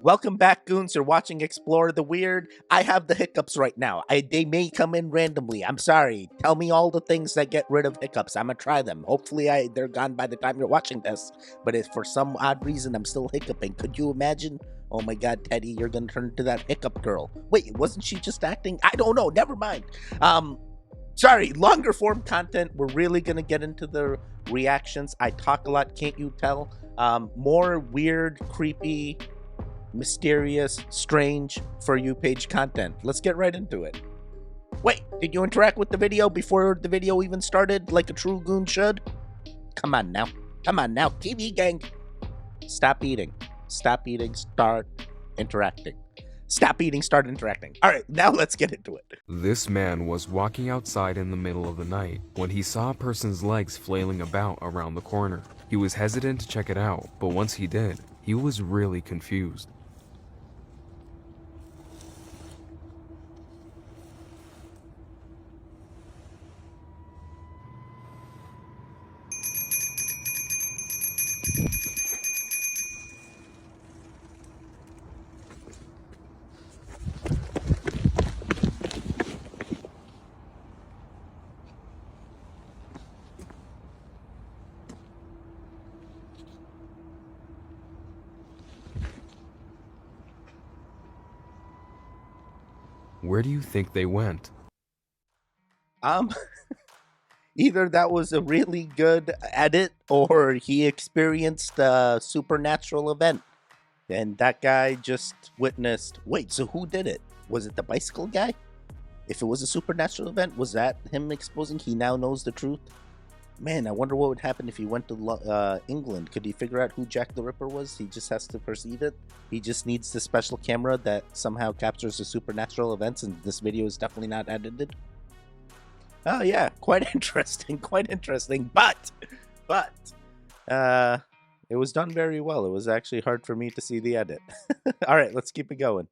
Welcome back, goons. You're watching Explore the Weird. I have the hiccups right now. They may come in randomly. I'm sorry. Tell me all the things that get rid of hiccups. I'm gonna try them. Hopefully, they're gone by the time you're watching this. But if for some odd reason I'm still hiccuping, could you imagine? Oh my God, Teddy, you're gonna turn into that hiccup girl. Wait, wasn't she just acting? I don't know. Never mind. Sorry. Longer form content. We're really gonna get into the reactions. I talk a lot. Can't you tell? More weird, creepy, mysterious, strange For You page content. Let's get right into it. Wait, did you interact with the video before the video even started like a true goon should? Come on now. Come on now. TV gang. Stop eating. Stop eating. Start interacting. Stop eating. Start interacting. All right, now let's get into it. This man was walking outside in the middle of the night when he saw a person's legs flailing about around the corner. He was hesitant to check it out, but once he did, he was really confused. Where do you think they went? Um, Either that was a really good edit or he experienced a supernatural event. And that guy just witnessed. Wait, so who did it? Was it the bicycle guy? If it was a supernatural event, was that him exposing? He now knows the truth. Man, I wonder what would happen if he went to England. Could he figure out who Jack the Ripper was? He just has to perceive it. He just needs the special camera that somehow captures the supernatural events, and this video is definitely not edited. Oh yeah, quite interesting, quite interesting. But, it was done very well. It was actually hard for me to see the edit. All right, let's keep it going.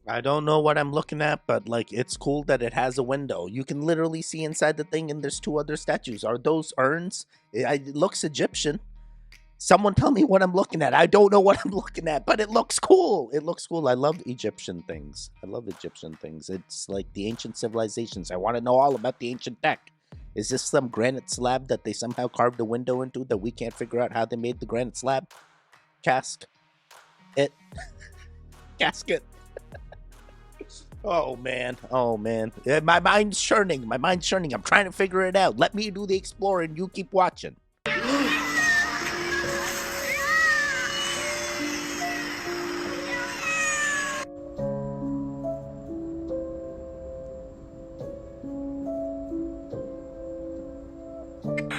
I don't know what I'm looking at, but like it's cool that it has a window. You can literally see inside the thing, and there's two other statues. Are those urns? It looks Egyptian. Someone tell me what I'm looking at. I don't know what I'm looking at, but it looks cool. It looks cool. I love Egyptian things. I love Egyptian things. It's like the ancient civilizations. I want to know all about the ancient tech. Is this some granite slab that they somehow carved a window into that we can't figure out how they made the granite slab? Cask. It. Casket. Oh man, oh man. My mind's churning. My mind's churning. I'm trying to figure it out. Let me do the exploring. You keep watching.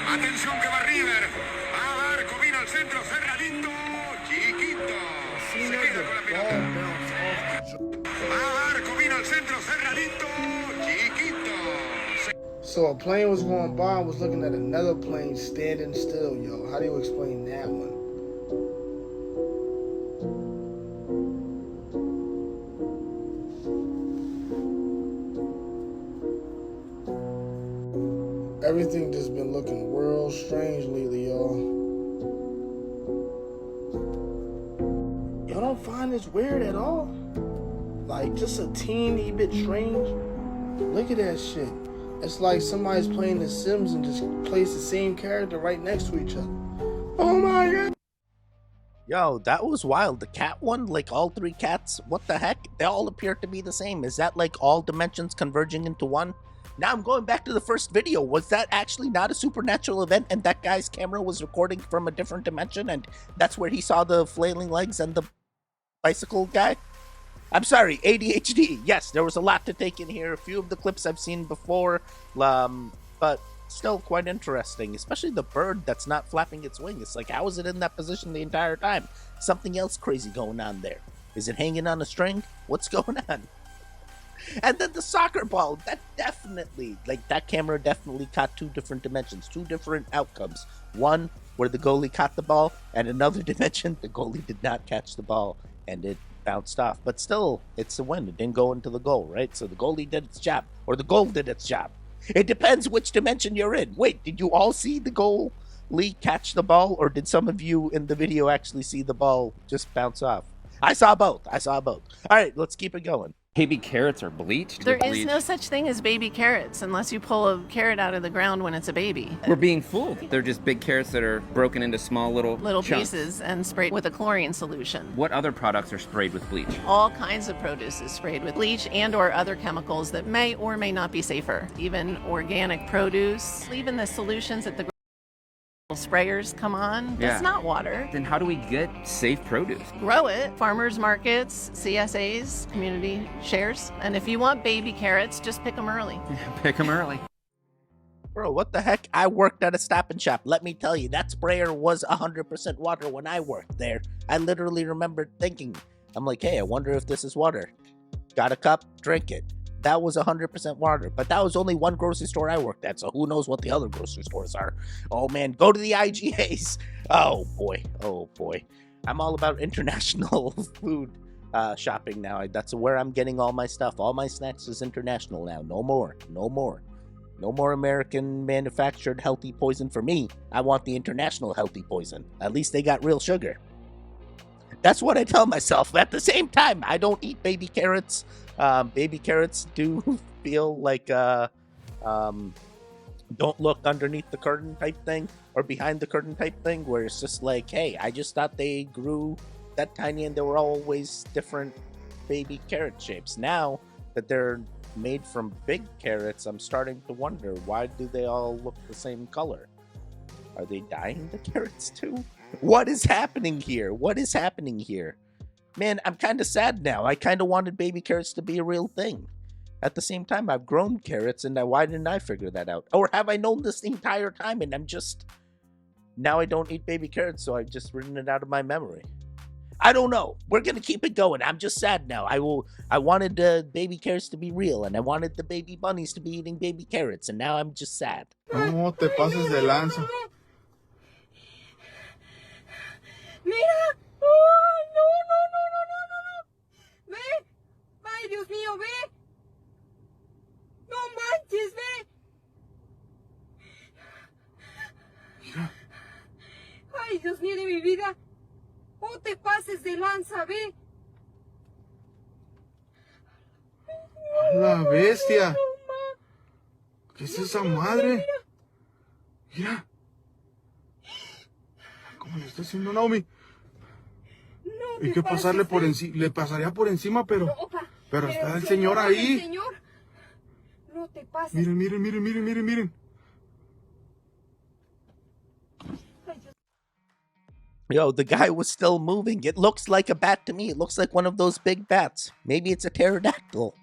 Atención que va River. Va Barco, vino al centro, cerradito, chiquito. Se queda con la pelota. Va Barco, vino al centro, cerradito, chiquito. So a plane was going by and was looking at another plane standing still, yo. How do you explain that one? Everything just been looking real strange lately, y'all. Y'all don't find this weird at all? Like, just a teeny bit strange? Look at that shit. It's like somebody's playing The Sims and just placed the same character right next to each other. Oh my god! Yo, that was wild. The cat one, like all three cats, what the heck? They all appear to be the same. Is that like all dimensions converging into one? Now I'm going back to the first video. Was that actually not a supernatural event and that guy's camera was recording from a different dimension and that's where he saw the flailing legs and the bicycle guy? I'm sorry, ADHD. Yes, there was a lot to take in here. A few of the clips I've seen before, but still quite interesting, especially the bird that's not flapping its wings. It's like, how is it in that position the entire time? Something else crazy going on there. Is it hanging on a string? What's going on? And then the soccer ball, that camera definitely caught two different dimensions, two different outcomes. One where the goalie caught the ball, and another dimension, the goalie did not catch the ball and it bounced off. But still, it's a win. It didn't go into the goal, right? So the goalie did its job, or the goal did its job. It depends which dimension you're in. Wait, did you all see the goalie catch the ball, or did some of you in the video actually see the ball just bounce off? I saw both. All right, let's keep it going. Baby carrots are bleached? There is no such thing as baby carrots unless you pull a carrot out of the ground when it's a baby. We're being fooled. They're just big carrots that are broken into small little chunks. Pieces and sprayed with a chlorine solution. What other products are sprayed with bleach? All kinds of produce is sprayed with bleach and or other chemicals that may or may not be safer. Even organic produce, even the solutions at the sprayers come on. That's not water. Then how do we get safe produce? Grow it. Farmers markets, CSAs, community shares. And if you want baby carrots, just pick them early. Pick them early. Bro, what the heck? I worked at a Stop and Shop. Let me tell you, that sprayer was 100% water when I worked there. I literally remember thinking, I'm like, hey, I wonder if this is water. Got a cup, drink it. That was 100% water, but that was only one grocery store I worked at, so who knows what the other grocery stores are. Oh man, go to the IGAs. Oh boy. I'm all about international food shopping now. That's where I'm getting all my stuff. All my snacks is international now. No more American manufactured healthy poison for me. I want the international healthy poison. At least they got real sugar. That's what I tell myself. At the same time, I don't eat baby carrots. Baby carrots do feel like don't look underneath the curtain type thing, or behind the curtain type thing, where it's just like, hey, I just thought they grew that tiny and they were always different baby carrot shapes. Now that they're made from big carrots, I'm starting to wonder, why do they all look the same color? Are they dyeing the carrots too? What is happening here? Man, I'm kind of sad now. I kind of wanted baby carrots to be a real thing. At the same time, I've grown carrots, and why didn't I figure that out? Or have I known this the entire time, and now I don't eat baby carrots, so I've just written it out of my memory. I don't know. We're going to keep it going. I'm just sad now. I wanted the baby carrots to be real, and I wanted the baby bunnies to be eating baby carrots, and now I'm just sad. ¿Cómo te pasas de lanza? Mira. ¡Oh, no! ¡Ve! ¡Ay, Dios mío, ve! ¡No manches, ve! Mira. ¡Ay, Dios mío de mi vida! ¡Oh, te pases de lanza, ve! ¡La bestia! ¿Qué es esa madre? Mira. ¿Cómo le está haciendo Naomi? Hay que pasarle por encima, le pasaría por encima, pero está el señor ahí. Señor. No te pases. Miren. Yo, the guy was still moving. It looks like a bat to me. It looks like one of those big bats. Maybe it's a pterodactyl.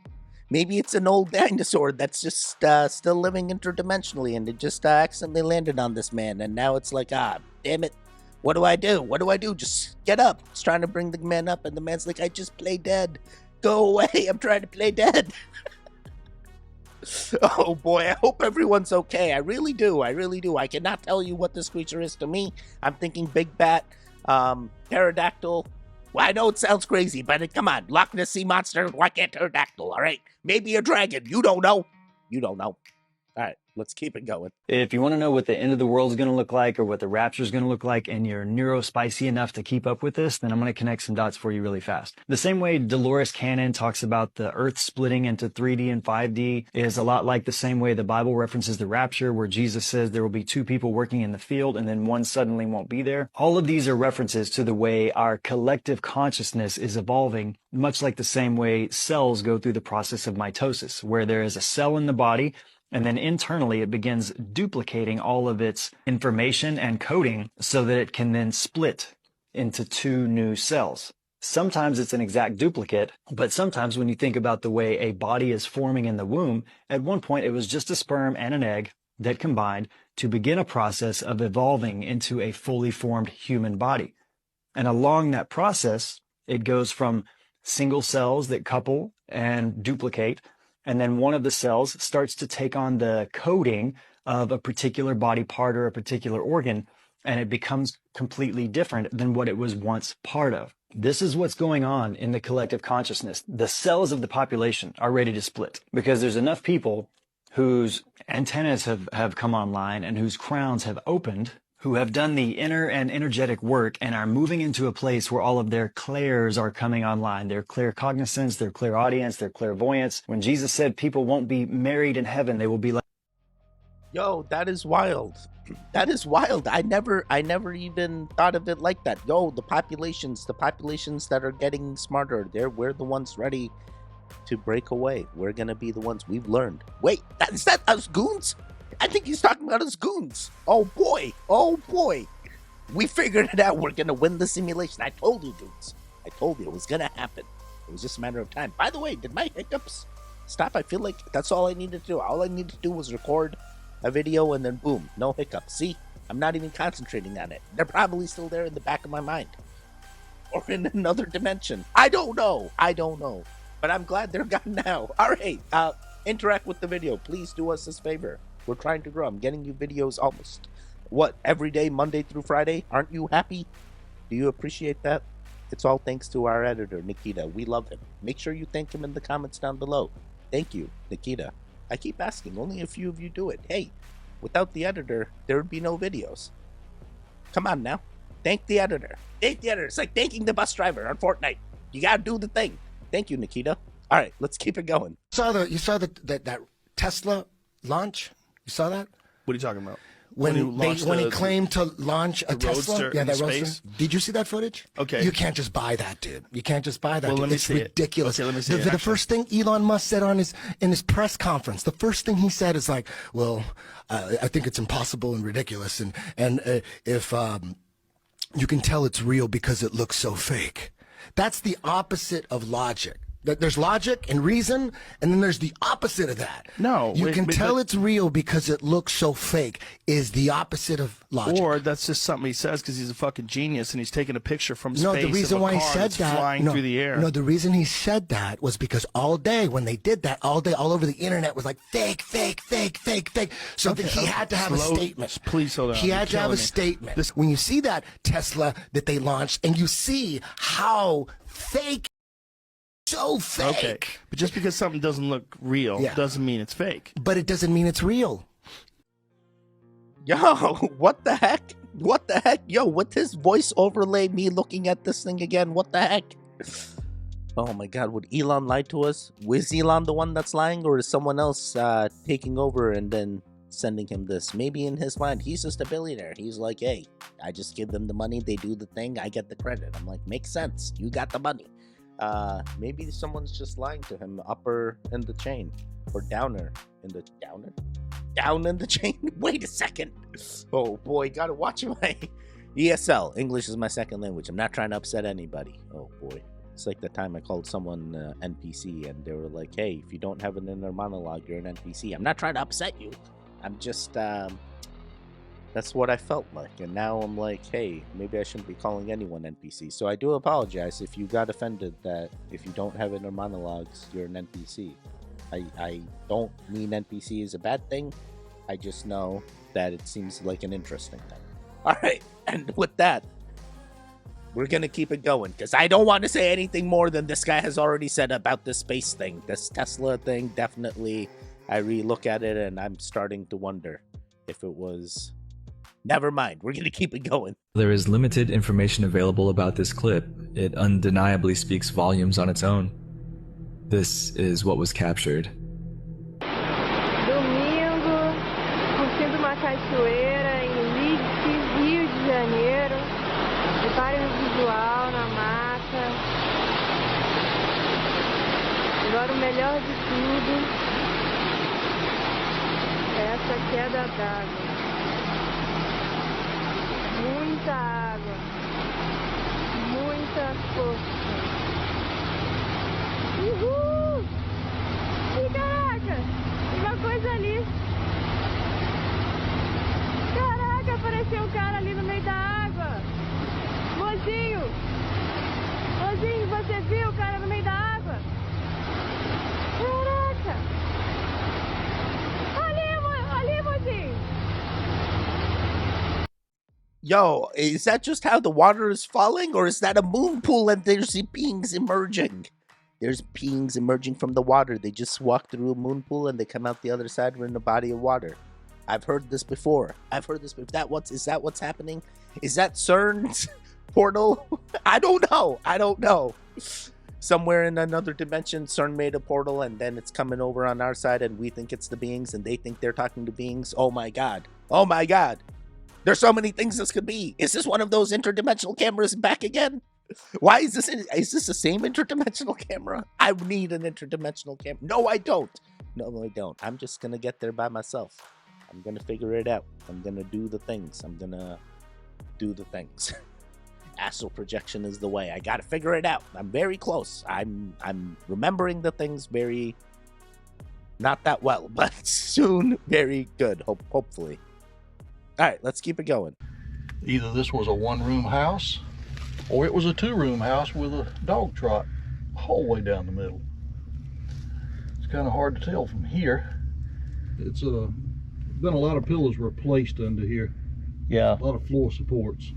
Maybe it's an old dinosaur that's just still living interdimensionally, and it just accidentally landed on this man. And now it's like, damn it. What do I do? Just get up. It's trying to bring the man up, and the man's like, I just play dead. Go away. I'm trying to play dead. Oh boy, I hope everyone's okay. I really do. I cannot tell you what this creature is to me. I'm thinking big bat, pterodactyl. Well, I know it sounds crazy, but come on. Loch Ness sea monster, why can't pterodactyl, all right? Maybe a dragon. You don't know. All right, let's keep it going. If you want to know what the end of the world is going to look like or what the rapture is going to look like, and you're neurospicy enough to keep up with this, then I'm going to connect some dots for you really fast. The same way Dolores Cannon talks about the earth splitting into 3D and 5D is a lot like the same way the Bible references the rapture, where Jesus says there will be two people working in the field and then one suddenly won't be there. All of these are references to the way our collective consciousness is evolving, much like the same way cells go through the process of mitosis, where there is a cell in the body, and then internally it begins duplicating all of its information and coding so that it can then split into two new cells. Sometimes it's an exact duplicate, but sometimes when you think about the way a body is forming in the womb, at one point it was just a sperm and an egg, that combined to begin a process of evolving into a fully formed human body. And along that process, it goes from single cells that couple and duplicate, and then one of the cells starts to take on the coding of a particular body part or a particular organ, and it becomes completely different than what it was once part of. This is what's going on in the collective consciousness. The cells of the population are ready to split because there's enough people whose antennas have come online and whose crowns have opened, who have done the inner and energetic work and are moving into a place where all of their clairs are coming online. Their claircognizance, their clairaudience, their clairvoyance. When Jesus said people won't be married in heaven, they will be like... Yo, that is wild. That is wild. I never even thought of it like that. Yo, the populations that are getting smarter, we're the ones ready to break away. We're gonna be the ones. We've learned. Wait, is that us goons? I think he's talking about us goons. Oh boy. We figured it out. We're gonna win the simulation. I told you, dudes. I told you it was gonna happen. It was just a matter of time. By the way, did my hiccups stop? I feel like that's all I needed to do. All I needed to do was record a video and then boom, no hiccups. See, I'm not even concentrating on it. They're probably still there in the back of my mind or in another dimension. I don't know, but I'm glad they're gone now. All right, interact with the video. Please do us this favor. We're trying to grow. I'm getting you videos almost every day, Monday through Friday. Aren't you happy? Do you appreciate that? It's all thanks to our editor, Nikita. We love him. Make sure you thank him in the comments down below. Thank you, Nikita. I keep asking, only a few of you do it. Hey, without the editor, there would be no videos. Come on now. Thank the editor. Thank the editor. It's like thanking the bus driver on Fortnite. You gotta do the thing. Thank you, Nikita. All right, let's keep it going. You saw that Tesla launch? You saw that? What are you talking about? When he claimed to launch a Tesla, that Roadster. Did you see that footage? Okay. You can't just buy that, dude. You can't just buy that. Well, dude. let me it's see ridiculous. Okay, let me see the first thing Elon Musk said in his press conference, the first thing he said is like, "Well, I think it's impossible and ridiculous, and if you can tell it's real because it looks so fake." That's the opposite of logic. There's logic and reason, and then there's the opposite of that. No. You can tell it's real because it looks so fake is the opposite of logic. Or that's just something he says because he's a fucking genius and he's taking a picture from space. No, the reason why he said that, flying through the air. No, the reason he said that was because all day when they did that, all day, all over the internet was like fake. So he had to have a statement. Please hold on. He had to have a statement. When you see that Tesla that they launched and you see how fake, so fake. Okay, but just because something doesn't look real doesn't mean it's fake. But it doesn't mean it's real. Yo, what the heck? What the heck? Yo, with his voice overlay, me looking at this thing again, what the heck? Oh my god, would Elon lie to us? Was Elon the one that's lying, or is someone else taking over and then sending him this? Maybe in his mind, he's just a billionaire. He's like, hey, I just give them the money, they do the thing, I get the credit. I'm like, makes sense, you got the money. Maybe someone's just lying to him, upper in the chain, or downer in the down in the chain. Wait a second. Oh boy, gotta watch my ESL. English is my second language. I'm not trying to upset anybody. Oh boy, it's like the time I called someone NPC, and they were like, "Hey, if you don't have an inner monologue, you're an NPC." I'm not trying to upset you. I'm just that's what I felt like, and now I'm like, hey, maybe I shouldn't be calling anyone NPC. So I do apologize if you got offended that if you don't have inner monologues, you're an NPC. I don't mean NPC is a bad thing. I just know that it seems like an interesting thing. All right, and with that, we're gonna keep it going because I don't want to say anything more than this guy has already said about this space thing, this Tesla thing. Definitely, I re-look at it and I'm starting to wonder if it was. Never mind, we're gonna keep it going. There is limited information available about this clip. It undeniably speaks volumes on its own. This is what was captured. Domingo, curtindo uma cachoeira em Leeds, Rio de Janeiro. Reparem o visual na mata. Agora o melhor de tudo é essa queda d'água. Muita água, muita força. Uhul! Ih, caraca! Uma coisa ali. Yo, is that just how the water is falling, or is that a moon pool and there's beings emerging? There's beings emerging from the water. They just walk through a moon pool and they come out the other side. We're in a body of water. I've heard this before. Is that what's happening? Is that CERN's portal? I don't know. Somewhere in another dimension, CERN made a portal and then it's coming over on our side and we think it's the beings and they think they're talking to beings. Oh my god. There's so many things this could be. Is this one of those interdimensional cameras back again? Why is this the same interdimensional camera? I need an interdimensional camera. No, I don't. I'm just gonna get there by myself. I'm gonna figure it out. I'm gonna do the things. Astral projection is the way. I gotta figure it out. I'm very close. I'm remembering the things very not that well, but soon very good. Hopefully. All right, let's keep it going. Either this was a one-room house or it was a two-room house with a dog trot all the way down the middle. It's kind of hard to tell from here. It's been a lot of pillows replaced under here. Yeah. A lot of floor supports.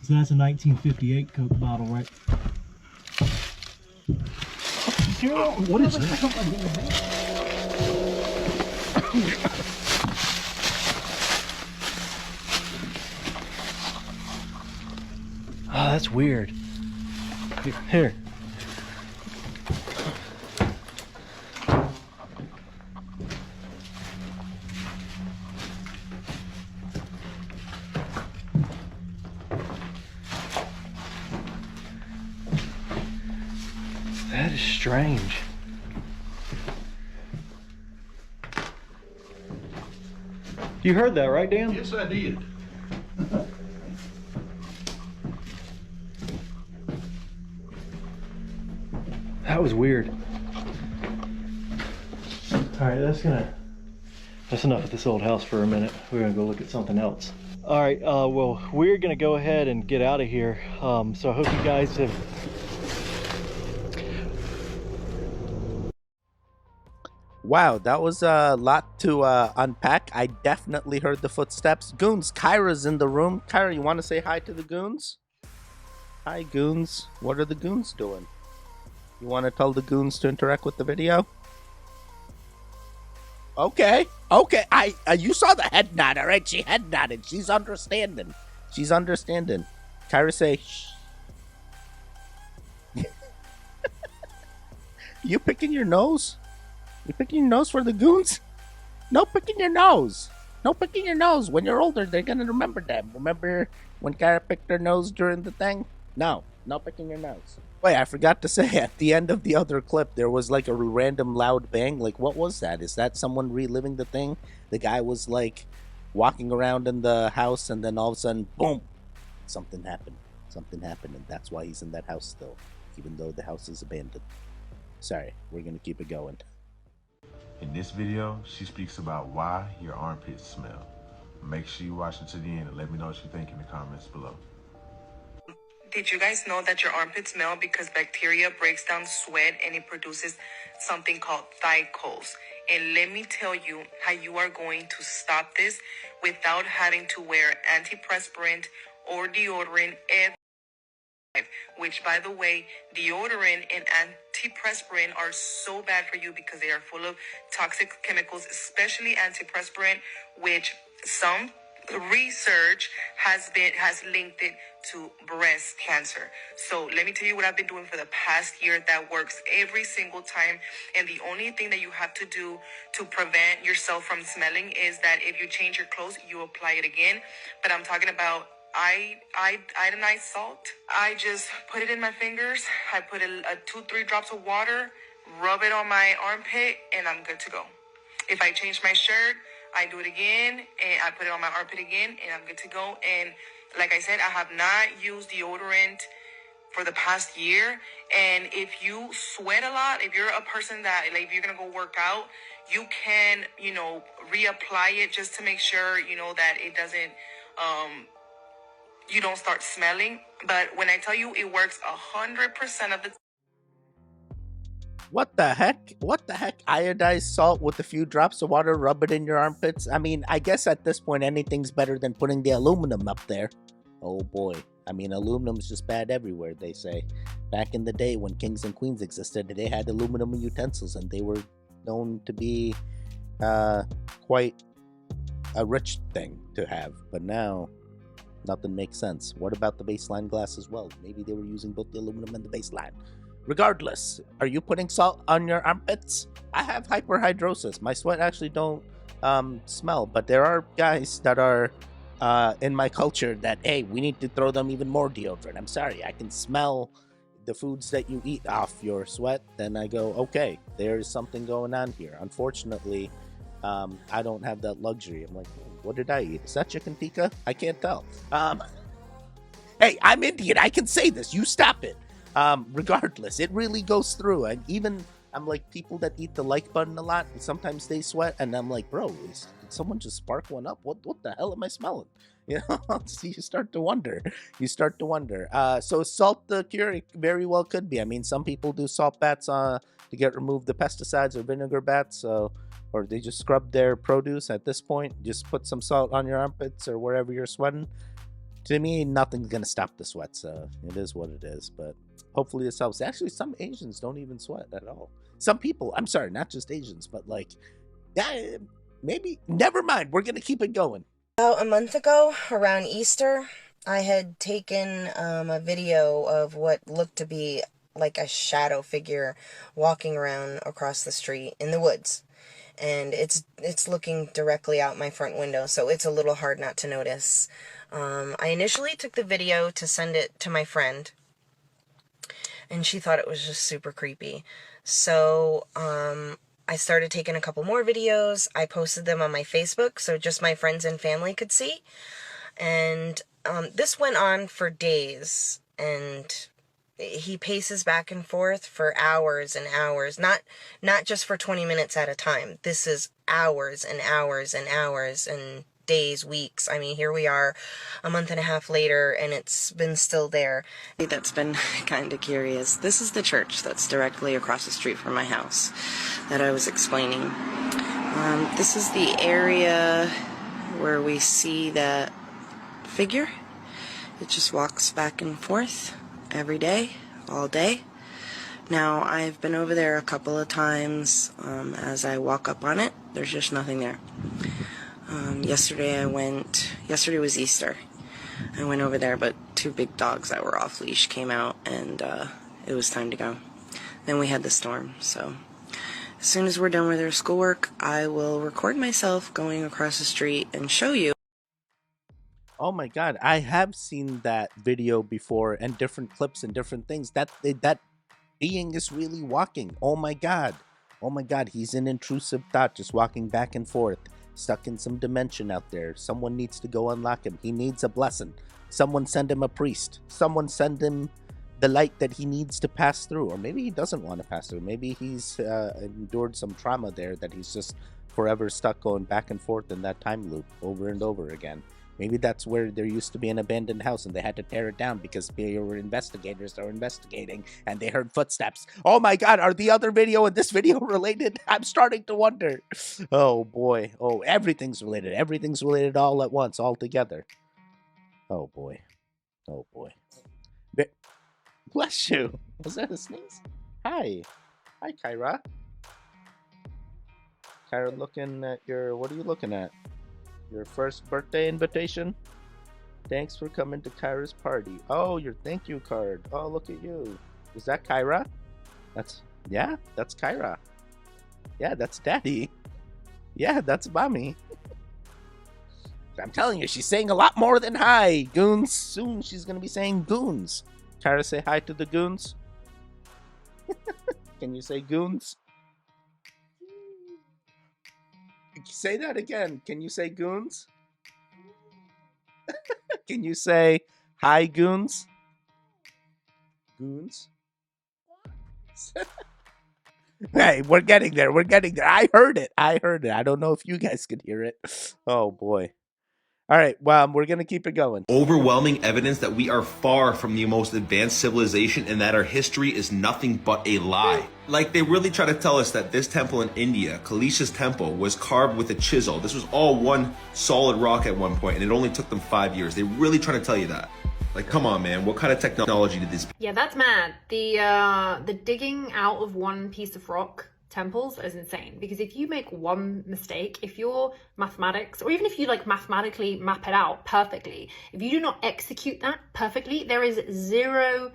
So that's a 1958 Coke bottle, right? What is that? Oh, that's weird. Here. That is strange. You heard that, right, Dan? Yes, I did. That was weird. All right, that's enough of this old house for a minute. We're gonna go look at something else. All right, well, we're gonna go ahead and get out of here. So I hope you guys have. Wow, that was a lot to unpack. I definitely heard the footsteps. Goons, Kyra's in the room. Kyra, you want to say hi to the goons? Hi, goons. What are the goons doing? You want to tell the goons to interact with the video? Okay. You saw the head nod, all right? She head nodded. She's understanding. Kyra, say, shh. You picking your nose? You picking your nose for the goons? No picking your nose. When you're older, they're gonna remember that. Remember when Kyra picked her nose during the thing? No picking your nose. Wait, I forgot to say, at the end of the other clip, there was like a random loud bang. Like, what was that? Is that someone reliving the thing? The guy was like walking around in the house and then all of a sudden, boom, something happened. And that's why he's in that house still, even though the house is abandoned. Sorry, we're gonna keep it going. In this video, she speaks about why your armpits smell. Make sure you watch it to the end and let me know what you think in the comments below. Did you guys know that your armpits smell because bacteria breaks down sweat and it produces something called glycols? And let me tell you how you are going to stop this without having to wear antiperspirant or deodorant every time. Which, by the way, deodorant and antiperspirant are so bad for you because they are full of toxic chemicals, especially antiperspirant, which some research has linked it to breast cancer. So let me tell you what I've been doing for the past year that works every single time. And the only thing that you have to do to prevent yourself from smelling is that if you change your clothes, you apply it again. But I'm talking about iodinized salt. I just put it in my fingers. I put 2-3 drops of water, rub it on my armpit, and I'm good to go. If I change my shirt, I do it again, and I put it on my armpit again, and I'm good to go. And like I said, I have not used deodorant for the past year. And if you sweat a lot, if you're a person that, like, if you're going to go work out, you can, reapply it just to make sure, that it doesn't, you don't start smelling. But when I tell you it works 100% of the time. What the heck? What the heck? Iodized salt with a few drops of water, rub it in your armpits? I mean, I guess at this point anything's better than putting the aluminum up there. Oh boy. I mean, aluminum's just bad everywhere, they say. Back in the day when kings and queens existed, they had aluminum utensils and they were known to be quite a rich thing to have. But now, nothing makes sense. What about the baseline glass as well? Maybe they were using both the aluminum and the baseline. Regardless, are you putting salt on your armpits? I have hyperhidrosis. My sweat actually don't smell, but there are guys that are in my culture that, hey, we need to throw them even more deodorant. I'm sorry, I can smell the foods that you eat off your sweat. Then I go, okay, there's something going on here. Unfortunately, I don't have that luxury. I'm like, what did I eat? Is that chicken tikka? I can't tell. Hey, I'm Indian. I can say this. You stop it. Regardless, it really goes through. And even I'm like, people that eat the like button a lot, sometimes they sweat, and I'm like, bro, did someone just spark one up? What the hell am I smelling? You know, so you start to wonder. So salt the cure, it very well could be. I mean, some people do salt baths to get removed the pesticides, or vinegar baths, or they just scrub their produce. At this point, just put some salt on your armpits or wherever you're sweating. To me, nothing's gonna stop the sweat, so it is what it is. But hopefully this helps. Actually, some Asians don't even sweat at all. Some people, I'm sorry, not just Asians, but like, yeah, maybe, never mind. We're gonna keep it going. About a month ago, around Easter, I had taken a video of what looked to be like a shadow figure walking around across the street in the woods. And it's looking directly out my front window, so it's a little hard not to notice. I initially took the video to send it to my friend, and she thought it was just super creepy. So I started taking a couple more videos. I posted them on my Facebook so just my friends and family could see. And this went on for days, and he paces back and forth for hours and hours, not just for 20 minutes at a time. This is hours and hours and hours and days, weeks. I mean, here we are a month and a half later, and it's been still there. That's been kind of curious. This is the church that's directly across the street from my house that I was explaining. This is the area where we see that figure. It just walks back and forth every day, all day. Now, I've been over there a couple of times. As I walk up on it, there's just nothing there. Yesterday was Easter. I went over there, but two big dogs that were off leash came out, and it was time to go. Then we had the storm, so as soon as we're done with our schoolwork, I will record myself going across the street and show you. Oh my god, I have seen that video before, and different clips and different things. That being is really walking. Oh my god, he's an intrusive thought just walking back and forth, stuck in some dimension out there. Someone needs to go unlock him. He needs a blessing. Someone send him a priest. Someone send him the light that he needs to pass through. Or maybe he doesn't want to pass through. Maybe he's endured some trauma there that he's just forever stuck going back and forth in that time loop over and over again. Maybe that's where there used to be an abandoned house and they had to tear it down because there were investigators that were investigating and they heard footsteps. Oh my god, are the other video and this video related? I'm starting to wonder. Oh boy. Oh, everything's related. Everything's related all at once, all together. Oh boy. Oh boy. Bless you. Was that a sneeze? Hi. Hi, Kyra. Kyra looking at your... What are you looking at? Your first birthday invitation? Thanks for coming to Kyra's party. Oh, your thank you card. Oh, look at you. Is that Kyra? That's Kyra. Yeah, that's Daddy. Yeah, that's Mommy. I'm telling you, she's saying a lot more than hi. Goons. Soon she's going to be saying goons. Kyra, say hi to the goons. Can you say goons? Say that again. Can you say goons? Can you say hi, goons? Goons? Hey, we're getting there. I heard it. I don't know if you guys could hear it. Oh boy. All right, well, we're going to keep it going. Overwhelming evidence that we are far from the most advanced civilization and that our history is nothing but a lie. Like, they really try to tell us that this temple in India, Kalisha's temple, was carved with a chisel. This was all one solid rock at one point, and it only took them 5 years. They really try to tell you that. Like, come on, man. What kind of technology did this? Yeah, that's mad. The digging out of one piece of rock temples is insane, because if you make one mistake, if your mathematics, or even if you like mathematically map it out perfectly, if you do not execute that perfectly, there is zero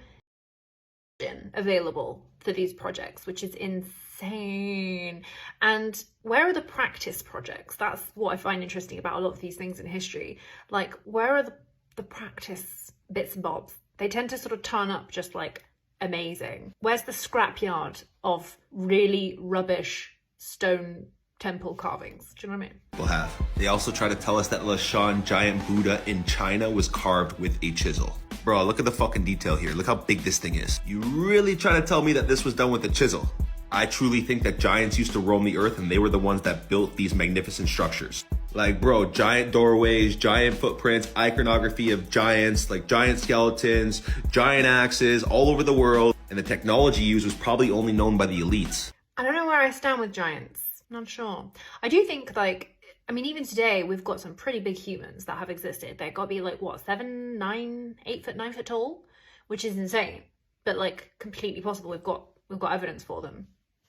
available for these projects, which is insane. And where are the practice projects? That's what I find interesting about a lot of these things in history. Like, where are the practice bits and bobs? They tend to sort of turn up just like amazing. Where's the scrapyard of really rubbish stone temple carvings? Do you know what I mean? People have. They also try to tell us that Lashan giant Buddha in China was carved with a chisel. Bro, look at the fucking detail here. Look how big this thing is. You really try to tell me that this was done with a chisel? I truly think that giants used to roam the earth and they were the ones that built these magnificent structures. Like, bro, giant doorways, giant footprints, iconography of giants, like giant skeletons, giant axes all over the world. And the technology used was probably only known by the elites. I don't know where I stand with giants. Not sure. I do think, like, I mean, even today, we've got some pretty big humans that have existed. They've got to be like, what, 7, 9, 8 foot, 9 foot tall, which is insane, but like completely possible. We've got evidence for them.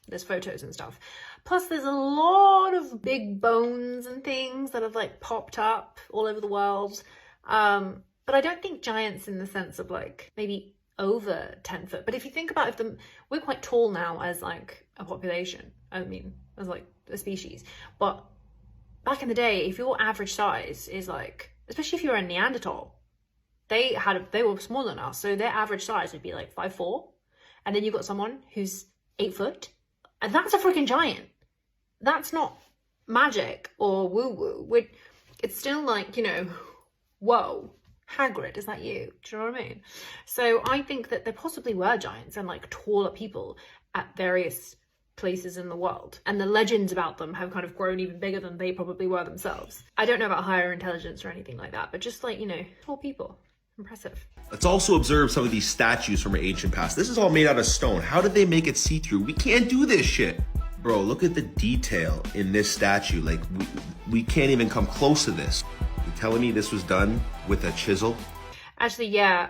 There's photos and stuff. Plus, there's a lot of big bones and things that have like popped up all over the world. But I don't think giants in the sense of like maybe over 10 foot. But if you think about we're quite tall now as like a population. I mean, as like a species. But back in the day, if your average size is like, especially if you're a Neanderthal, they were smaller than us. So their average size would be like 5'4". And then you've got someone who's 8 foot. And that's a freaking giant. That's not magic or woo-woo. It's still like, you know, whoa, Hagrid, is that you? Do you know what I mean? So I think that there possibly were giants and like taller people at various places in the world. And the legends about them have kind of grown even bigger than they probably were themselves. I don't know about higher intelligence or anything like that, but just like, you know, tall people. Impressive. Let's also observe some of these statues from our ancient past. This is all made out of stone. How did they make it see-through? We can't do this shit. Bro, look at the detail in this statue. Like, we can't even come close to this. You're telling me this was done with a chisel? Actually, yeah.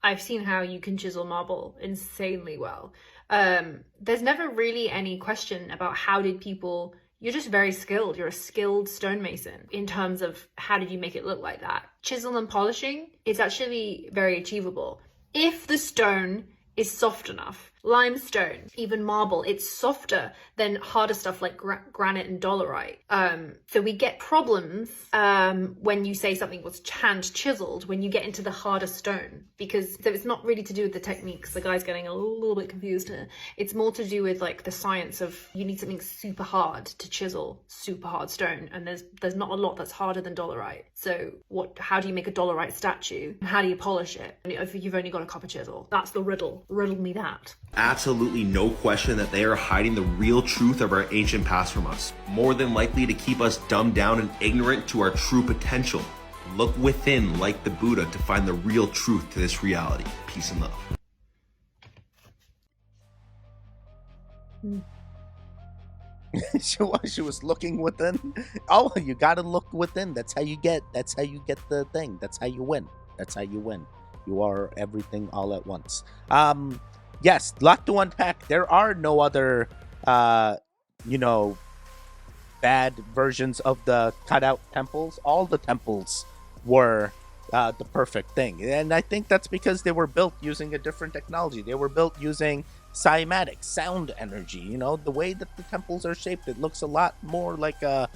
I've seen how you can chisel marble insanely well. There's never really any question about how did people... You're just very skilled. You're a skilled stonemason in terms of how did you make it look like that. Chisel and polishing is actually very achievable. If the stone is soft enough, limestone, even marble, it's softer than harder stuff like granite and dolerite. So we get problems when you say something was hand chiseled when you get into the harder stone, because so it's not really to do with the techniques. The guy's getting a little bit confused here. It's more to do with like the science of you need something super hard to chisel super hard stone, and there's not a lot that's harder than dolerite. So how do you make a dolerite statue? How do you polish it if you've only got a copper chisel? That's the riddle. Riddle me that. Absolutely no question that they are hiding the real truth of our ancient past from us, more than likely to keep us dumbed down and ignorant to our true potential. Look within like the Buddha to find the real truth to this reality. Peace and love. She was looking within. Oh, you gotta look within. That's how you get the thing. That's how you win. You are everything all at once. Yes, lot to unpack. There are no other bad versions of the cutout temples. All the temples were the perfect thing. And I think that's because they were built using a different technology. They were built using cymatic, sound energy. You know, the way that the temples are shaped, it looks a lot more like a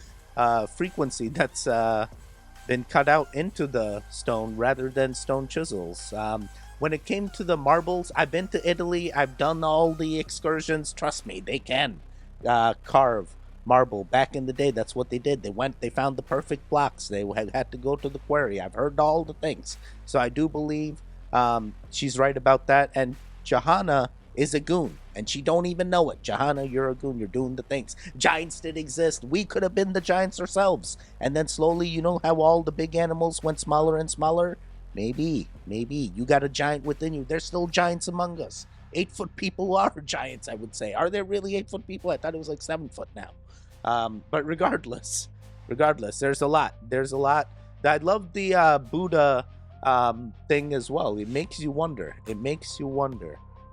frequency that's been cut out into the stone rather than stone chisels. When it came to the marbles, I've been to Italy. I've done all the excursions. Trust me, they can carve marble. Back in the day, that's what they did. They found the perfect blocks. They had to go to the quarry. I've heard all the things. So I do believe she's right about that. And Johanna is a goon, and she don't even know it. Johanna, you're a goon. You're doing the things. Giants did exist. We could have been the giants ourselves. And then slowly, you know how all the big animals went smaller and smaller? Maybe you got a giant within you. There's still giants among us. 8-foot people are giants, I would say. Are there really 8-foot people? I thought it was like 7-foot now. But regardless, there's a lot. I love the Buddha thing as well. It makes you wonder.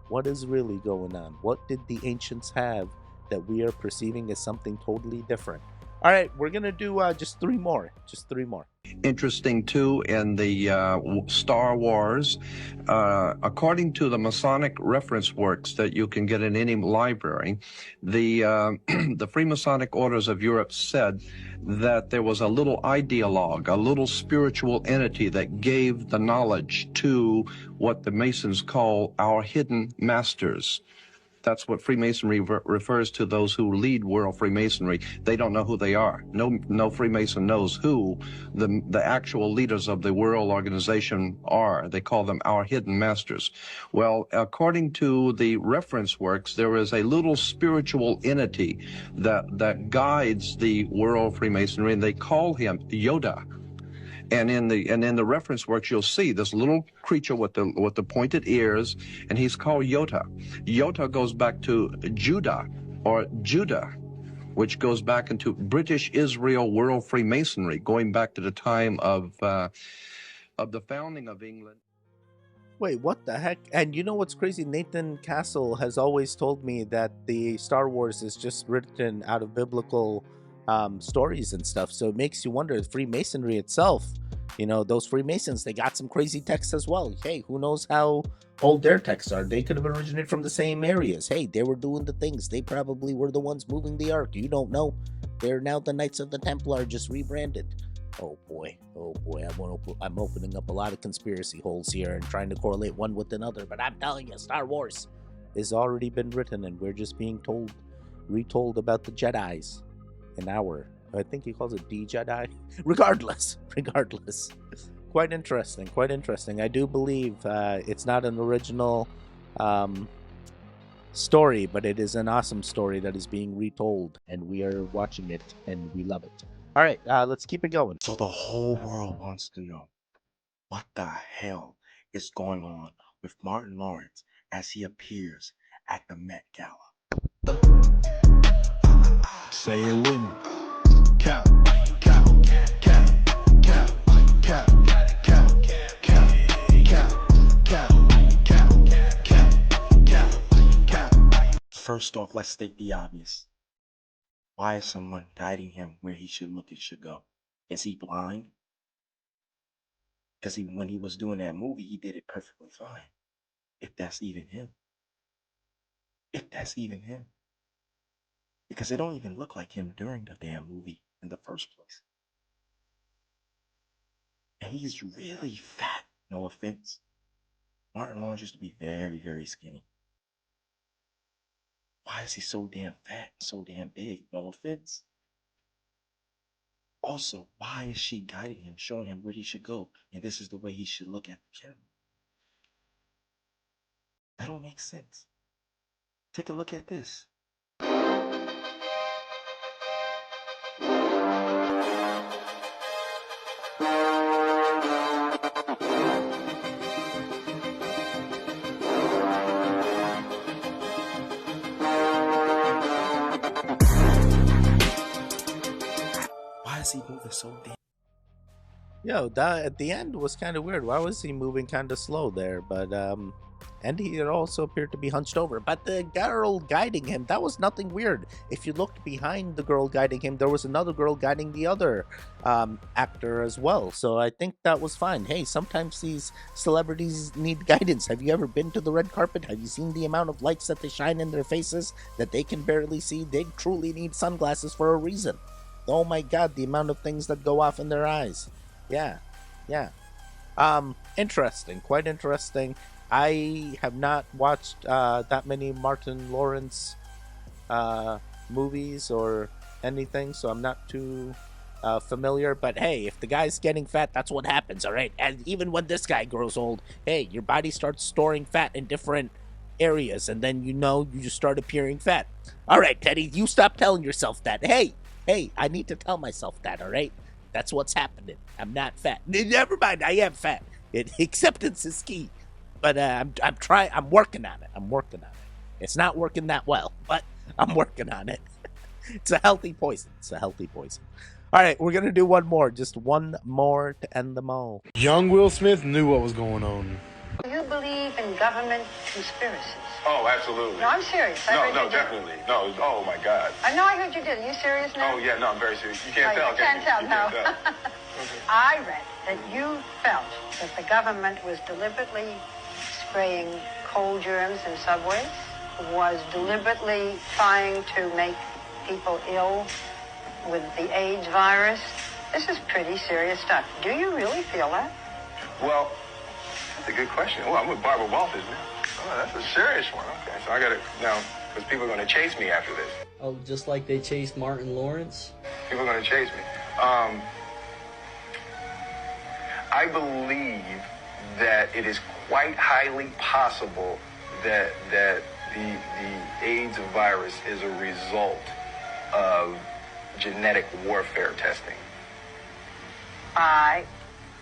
What is really going on? What did the ancients have that we are perceiving as something totally different? All right, we're gonna do just three more. Interesting too in the Star Wars, according to the Masonic reference works that you can get in any library, the the Freemasonic Orders of Europe said that there was a little ideologue, a little spiritual entity that gave the knowledge to what the Masons call our hidden masters. That's what Freemasonry refers to those who lead world Freemasonry. They don't know who they are. No Freemason knows who the actual leaders of the world organization are. They call them our hidden masters. Well, according to the reference works, there is a little spiritual entity that guides the world Freemasonry, and they call him Yoda. And in the reference works, you'll see this little creature with the pointed ears, and he's called Yota. Yota goes back to Judah, which goes back into British Israel World Freemasonry, going back to the time of the founding of England. Wait, what the heck? And you know what's crazy? Nathan Castle has always told me that the Star Wars is just written out of biblical stories and stuff. So it makes you wonder, Freemasonry itself, you know, those Freemasons, they got some crazy texts as well. Hey, who knows how old their texts are? They could have originated from the same areas. Hey, they were doing the things. They probably were the ones moving the ark. You don't know. They're now the Knights of the Templar, just rebranded. Oh boy, I'm opening up a lot of conspiracy holes here and trying to correlate one with another. But I'm telling you, Star Wars has already been written, and we're just being retold about the Jedis. I think he calls it D-Jedi. Regardless. Quite interesting. I do believe it's not an original story, but it is an awesome story that is being retold, and we are watching it, and we love it. All right, let's keep it going. So the whole world wants to know what the hell is going on with Martin Lawrence as he appears at the Met Gala. Say it with me. Cap, cap, cap, cap, cap, cap, cap, cap, cap. First off, let's state the obvious. Why is someone guiding him where he should look and should go? Is he blind? Because when he was doing that movie, he did it perfectly fine. If that's even him. Because it don't even look like him during the damn movie in the first place. And he's really fat, no offense. Martin Lawrence used to be very, very skinny. Why is he so damn fat, so damn big? No offense. Also, why is she guiding him, showing him where he should go, and this is the way he should look at the camera? That don't make sense. Take a look at this. Why is he moving so damn? Yo, that at the end was kind of weird. Why was he moving kind of slow there? But and he also appeared to be hunched over. But the girl guiding him, that was nothing weird. If you looked behind the girl guiding him, there was another girl guiding the other actor as well. So I think that was fine. Hey, sometimes these celebrities need guidance. Have you ever been to the red carpet? Have you seen the amount of lights that they shine in their faces that they can barely see? They truly need sunglasses for a reason. Oh my God, the amount of things that go off in their eyes. Yeah. Interesting, quite interesting. I have not watched that many Martin Lawrence movies or anything, so I'm not too familiar. But hey, if the guy's getting fat, that's what happens, all right? And even when this guy grows old, hey, your body starts storing fat in different areas, and then you just start appearing fat. All right, Teddy, you stop telling yourself that. Hey, I need to tell myself that. All right, that's what's happening. I'm not fat. Never mind, I am fat. Acceptance is key, but I'm trying. I'm working on it. It's not working that well, but I'm working on it. It's a healthy poison. All right, we're gonna do one more. Just one more to end them all. Young Will Smith knew what was going on. Do you believe in government conspiracies? Oh, absolutely. No, I'm serious. No, definitely. No, oh my God. I know I heard you did. Are you serious now? Oh, yeah, no, I'm very serious. You can't tell, You can't tell, You no. can't tell. I read that you felt that the government was deliberately spraying cold germs in subways, was deliberately trying to make people ill with the AIDS virus. This is pretty serious stuff. Do you really feel that? Well, that's a good question. Well, I'm with Barbara Walters now. Oh, that's a serious one. Okay, so I got to, now, because people are going to chase me after this. Oh, just like they chased Martin Lawrence? People are going to chase me. I believe that it is quite highly possible that the AIDS virus is a result of genetic warfare testing. By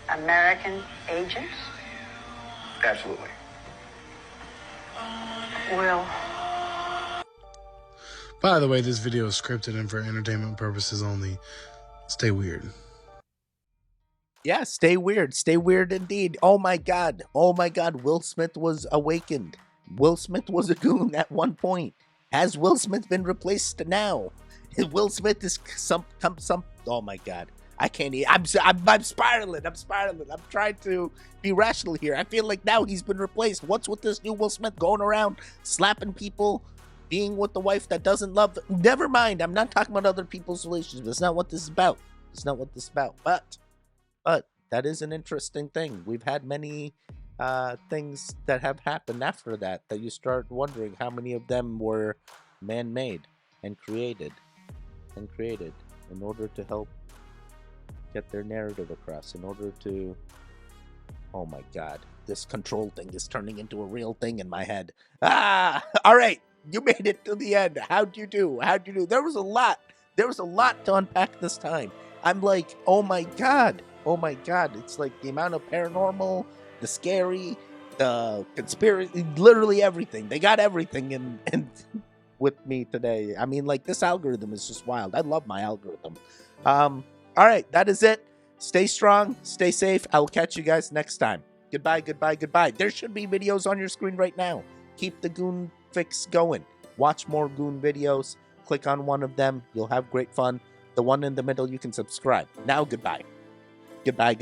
American agents? Absolutely. Will. By the way, this video is scripted and for entertainment purposes only. Stay weird. Yeah, stay weird. Stay weird indeed. Oh my God. Will Smith was awakened. Will Smith was a goon at one point. Has Will Smith been replaced now? Will Smith is some. Oh my God. I can't. I'm spiraling. I'm trying to be rational here. I feel like now he's been replaced. What's with this new Will Smith going around slapping people, being with the wife that doesn't love them? Never mind. I'm not talking about other people's relationships. That's not what this is about. But that is an interesting thing. We've had many things that have happened after that you start wondering how many of them were man-made and created in order to help get their narrative across, in order to... Oh my God, this control thing is turning into a real thing in my head. All right, you made it to the end. How'd you do? There was a lot to unpack this time. I'm like, oh my God, it's like the amount of paranormal, the scary, the conspiracy, literally everything. They got everything in with me today. I mean, like, this algorithm is just wild. I love my algorithm. All right, that is it. Stay strong, stay safe. I will catch you guys next time. Goodbye. There should be videos on your screen right now. Keep the Goon Fix going. Watch more Goon videos. Click on one of them. You'll have great fun. The one in the middle, you can subscribe. Now, goodbye. Goodbye.